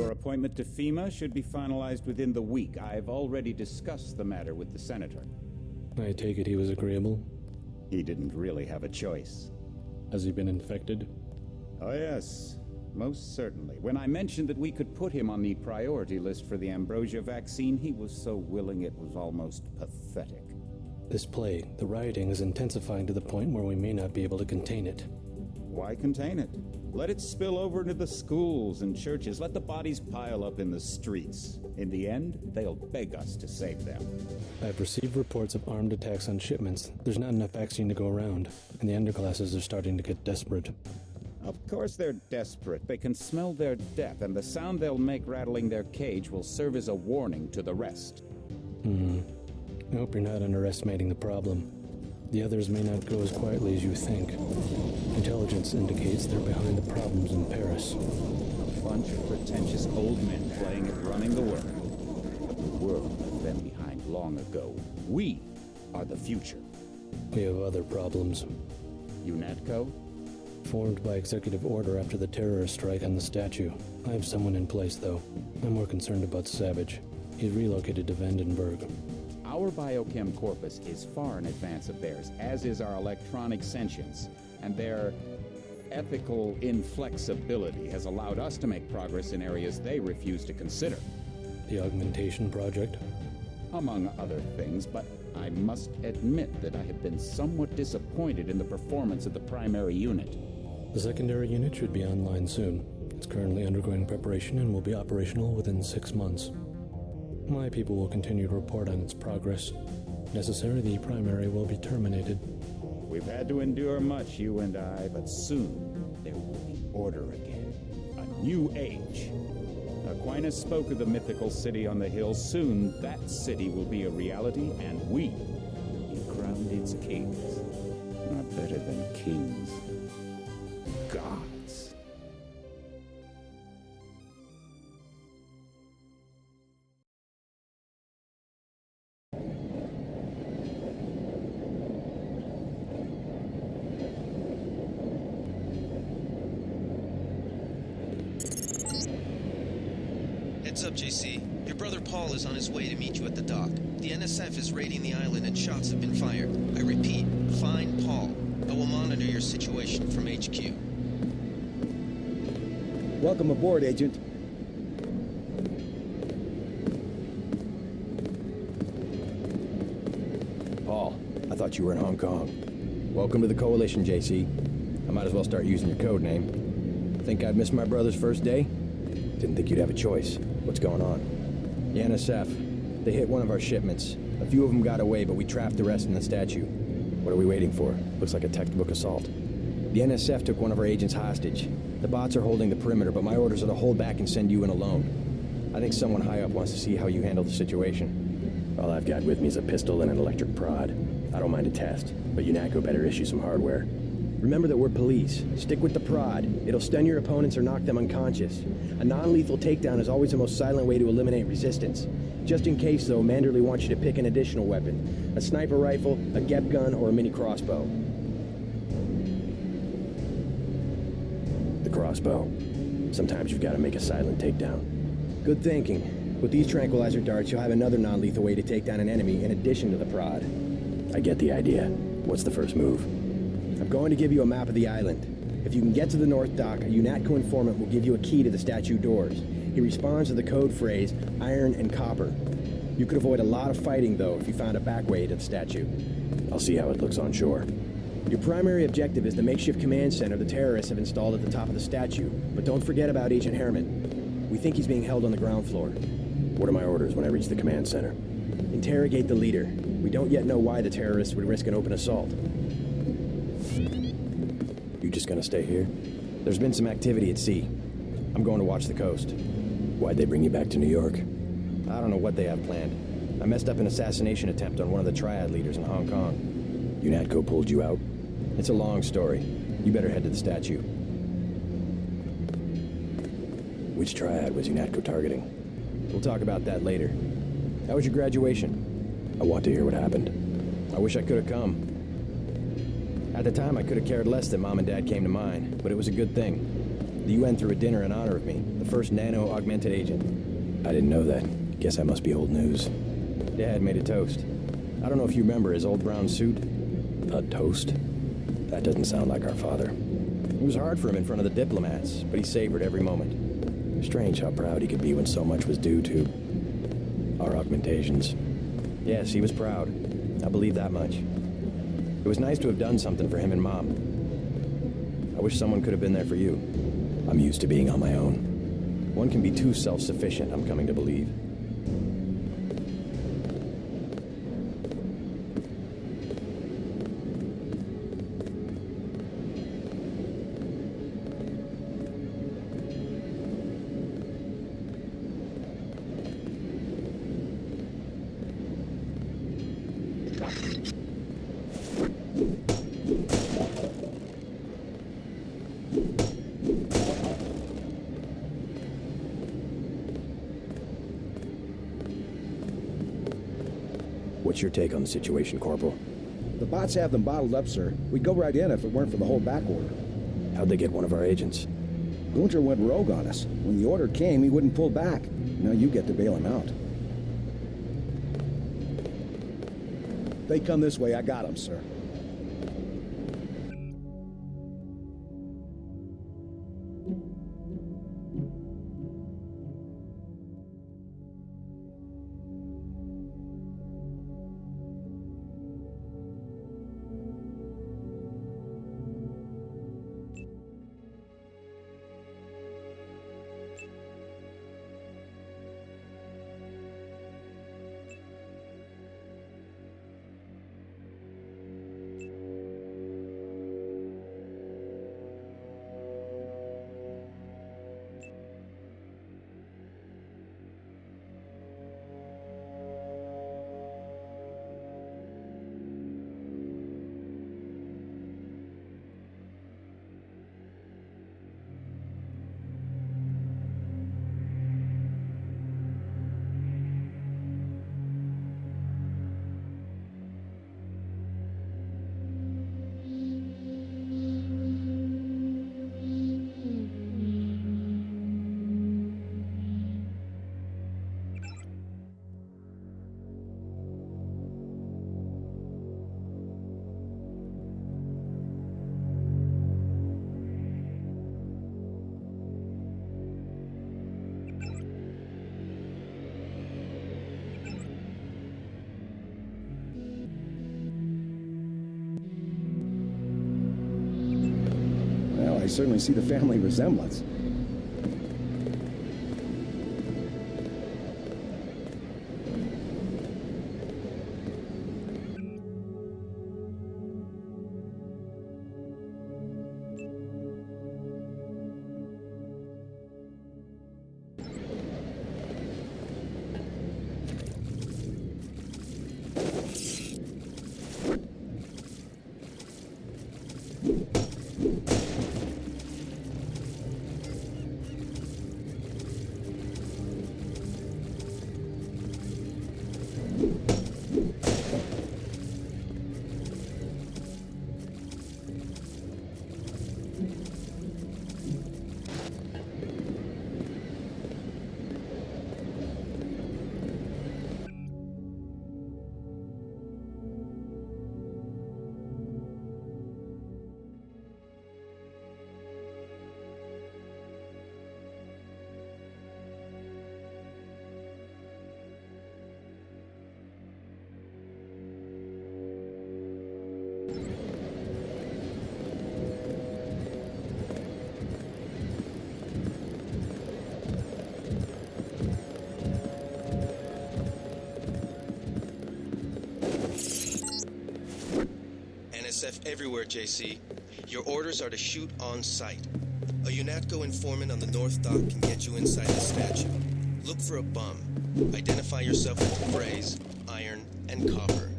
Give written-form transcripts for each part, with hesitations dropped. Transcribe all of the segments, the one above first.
Your appointment to FEMA should be finalized within the week. I've already discussed the matter with the senator. I take it he was agreeable? He didn't really have a choice. Has he been infected? Oh yes, most certainly. When I mentioned that we could put him on the priority list for the ambrosia vaccine, he was so willing it was almost pathetic. This plague, the rioting, is intensifying to the point where we may not be able to contain it. Why contain it? Let it spill over into the schools and churches. Let the bodies pile up in the streets. In the end, they'll beg us to save them. I've received reports of armed attacks on shipments. There's not enough vaccine to go around, and the underclasses are starting to get desperate. Of course they're desperate. They can smell their death, and the sound they'll make rattling their cage will serve as a warning to the rest. I hope you're not underestimating the problem. The others may not go as quietly as you think. Intelligence indicates they're behind the problems in Paris. Bunch of pretentious old men playing at running the world. But the world left them behind long ago. We are the future. We have other problems. UNATCO? Formed by executive order after the terrorist strike on the statue. I have someone in place, though. I'm more concerned about Savage. He's relocated to Vandenberg. Our biochem corpus is far in advance of theirs, as is our electronic sentience, and their ethical inflexibility has allowed us to make progress in areas they refuse to consider. The augmentation project? Among other things, but I must admit that I have been somewhat disappointed in the performance of the primary unit. The secondary unit should be online soon. It's currently undergoing preparation and will be operational within 6 months. My people will continue to report on its progress. If necessary, the primary will be terminated. We've had to endure much, you and I, but soon there will be order again. A new age. Aquinas spoke of the mythical city on the hill. Soon that city will be a reality, and we will be crowned its kings. Not better than kings. Gods. Heads up, JC. Your brother Paul is on his way to meet you at the dock. The NSF is raiding the island and shots have been fired. I repeat, find Paul. I will monitor your situation from HQ. Welcome aboard, Agent. Paul, I thought you were in Hong Kong. Welcome to the Coalition, JC. I might as well start using your code name. Think I've missed my brother's first day? Didn't think you'd have a choice. What's going on? The NSF. They hit one of our shipments. A few of them got away, but we trapped the rest in the statue. What are we waiting for? Looks like a textbook assault. The NSF took one of our agents hostage. The bots are holding the perimeter, but my orders are to hold back and send you in alone. I think someone high up wants to see how you handle the situation. All I've got with me is a pistol and an electric prod. I don't mind a test, but UNATCO better issue some hardware. Remember that we're police. Stick with the prod. It'll stun your opponents or knock them unconscious. A non-lethal takedown is always the most silent way to eliminate resistance. Just in case, though, Manderley wants you to pick an additional weapon. A sniper rifle, a GEP gun, or a mini crossbow. The crossbow. Sometimes you've got to make a silent takedown. Good thinking. With these tranquilizer darts, you'll have another non-lethal way to take down an enemy in addition to the prod. I get the idea. What's the first move? I'm going to give you a map of the island. If you can get to the North Dock, a UNATCO informant will give you a key to the statue doors. He responds to the code phrase, iron and copper. You could avoid a lot of fighting, though, if you found a back way to the statue. I'll see how it looks on shore. Your primary objective is the makeshift command center the terrorists have installed at the top of the statue. But don't forget about Agent Herman. We think he's being held on the ground floor. What are my orders when I reach the command center? Interrogate the leader. We don't yet know why the terrorists would risk an open assault. You just gonna stay here? There's been some activity at sea. I'm going to watch the coast. Why'd they bring you back to New York? I don't know what they have planned. I messed up an assassination attempt on one of the Triad leaders in Hong Kong. UNATCO pulled you out? It's a long story. You better head to the statue. Which Triad was UNATCO targeting? We'll talk about that later. How was your graduation? I want to hear what happened. I wish I could have come. At the time, I could have cared less that Mom and Dad came to mine, but it was a good thing. The UN threw a dinner in honor of me, the first nano-augmented agent. I didn't know that. Guess that must be old news. Dad made a toast. I don't know if you remember his old brown suit. A toast? That doesn't sound like our father. It was hard for him in front of the diplomats, but he savored every moment. Strange how proud he could be when so much was due to our augmentations. Yes, he was proud. I believe that much. It was nice to have done something for him and Mom. I wish someone could have been there for you. I'm used to being on my own. One can be too self-sufficient, I'm coming to believe. What's your take on the situation, Corporal? The bots have them bottled up, sir. We'd go right in if it weren't for the whole back order. How'd they get one of our agents? Gunter went rogue on us. When the order came, he wouldn't pull back. Now you get to bail him out. They come this way, I got him, sir. I certainly see the family resemblance. NSF everywhere, JC. Your orders are to shoot on sight. A UNATCO informant on the North Dock can get you inside the statue. Look for a bum. Identify yourself with the phrase, iron and copper.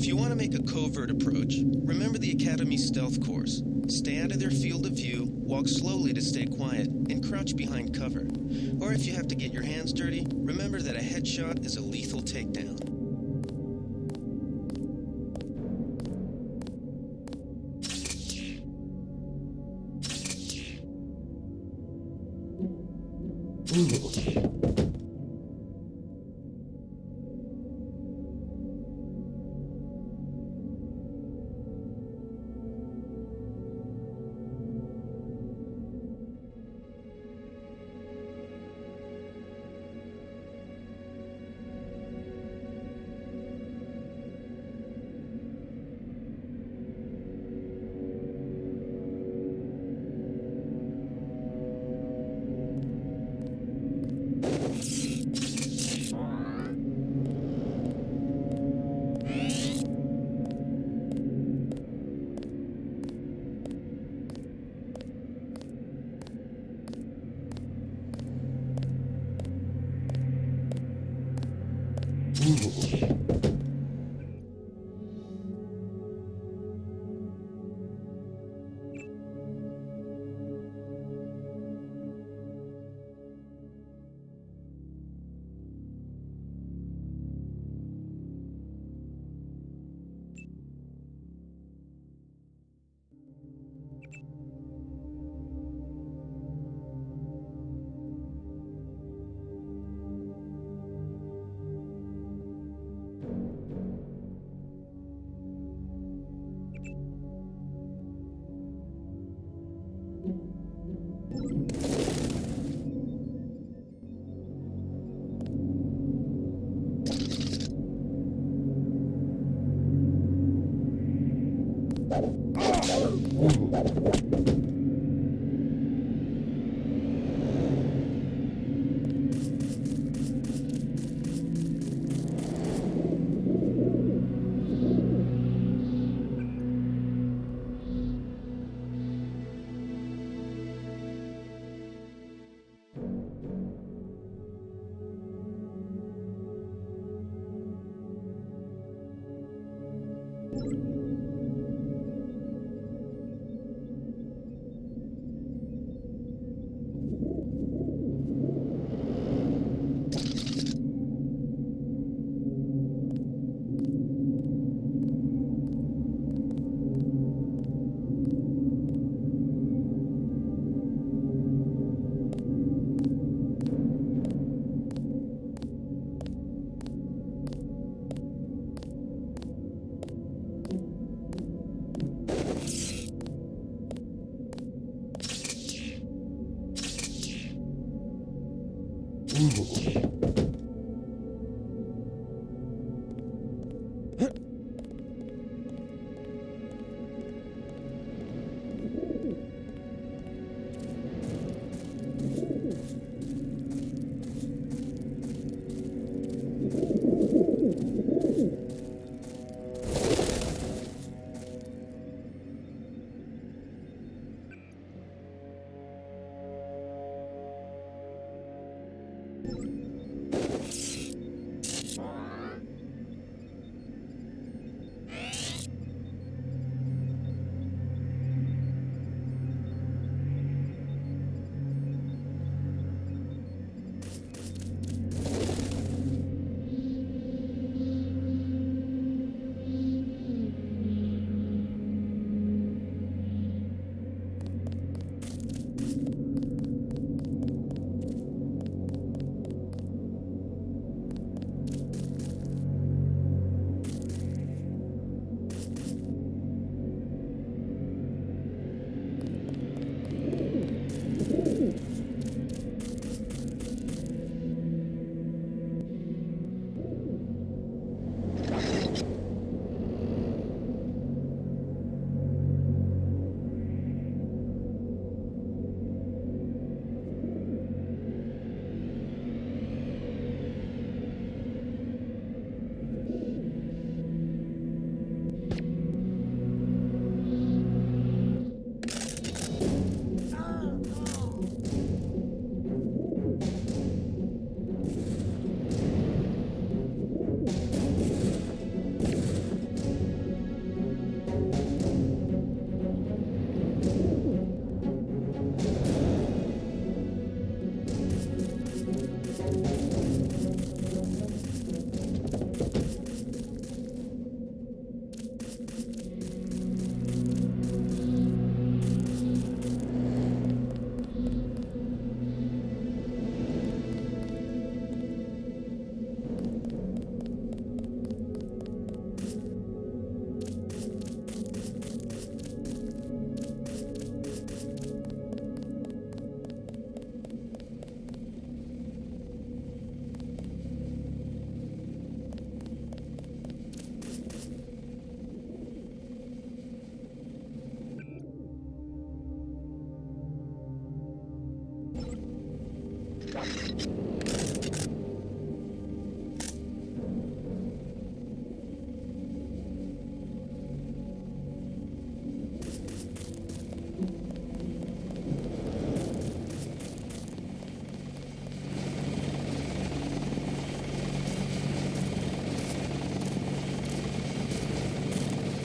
If you want to make a covert approach, remember the Academy's stealth course. Stay out of their field of view, walk slowly to stay quiet, and crouch behind cover. Or if you have to get your hands dirty, remember that a headshot is a lethal takedown.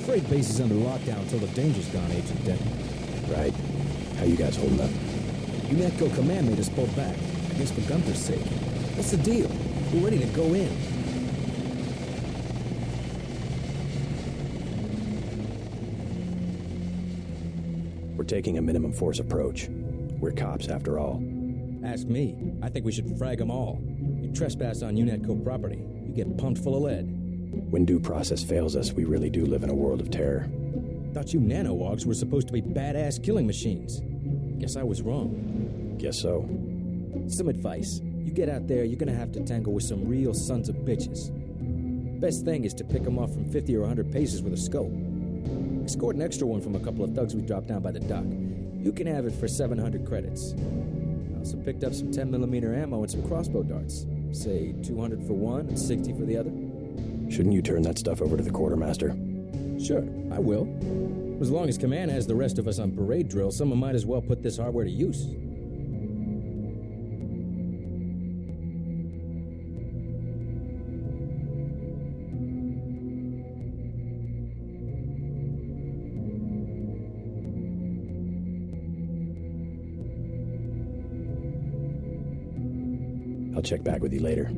freight base is under lockdown until the danger's gone, Agent Denton. Right. How you guys holding up? UNATCO command made us pull back. I guess for Gunther's sake. What's the deal? We're ready to go in. We're taking a minimum force approach. We're cops, after all. Ask me. I think we should frag them all. You trespass on UNATCO property, you get pumped full of lead. When due process fails us, we really do live in a world of terror. Thought you nanowogs were supposed to be badass killing machines. Guess I was wrong. Guess so. Some advice. You get out there, you're gonna have to tangle with some real sons of bitches. Best thing is to pick them off from 50 or 100 paces with a scope. I scored an extra one from a couple of thugs we dropped down by the dock. You can have it for 700 credits. I also picked up some 10mm ammo and some crossbow darts. Say 200 for one and 60 for the other. Shouldn't you turn that stuff over to the quartermaster? Sure, I will. As long as command has the rest of us on parade drill, someone might as well put this hardware to use. I'll check back with you later.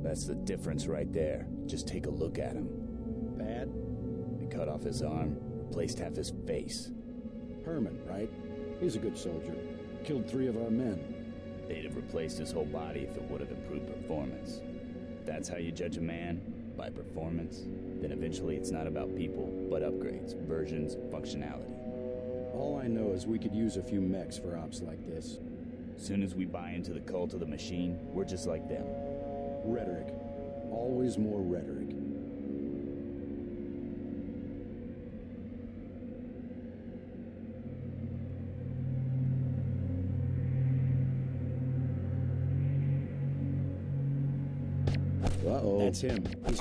That's the difference right there. Just take a look at him. Bad? They cut off his arm, replaced half his face. Herman, right? He's a good soldier. Killed 3 of our men. They'd have replaced his whole body if it would have improved performance. If that's how you judge a man, by performance, then eventually it's not about people, but upgrades, versions, functionality. All I know is we could use a few mechs for ops like this. Soon as we buy into the cult of the machine, we're just like them. Rhetoric. Always more rhetoric. Uh-oh. That's him. He's...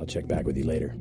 I'll check back with you later.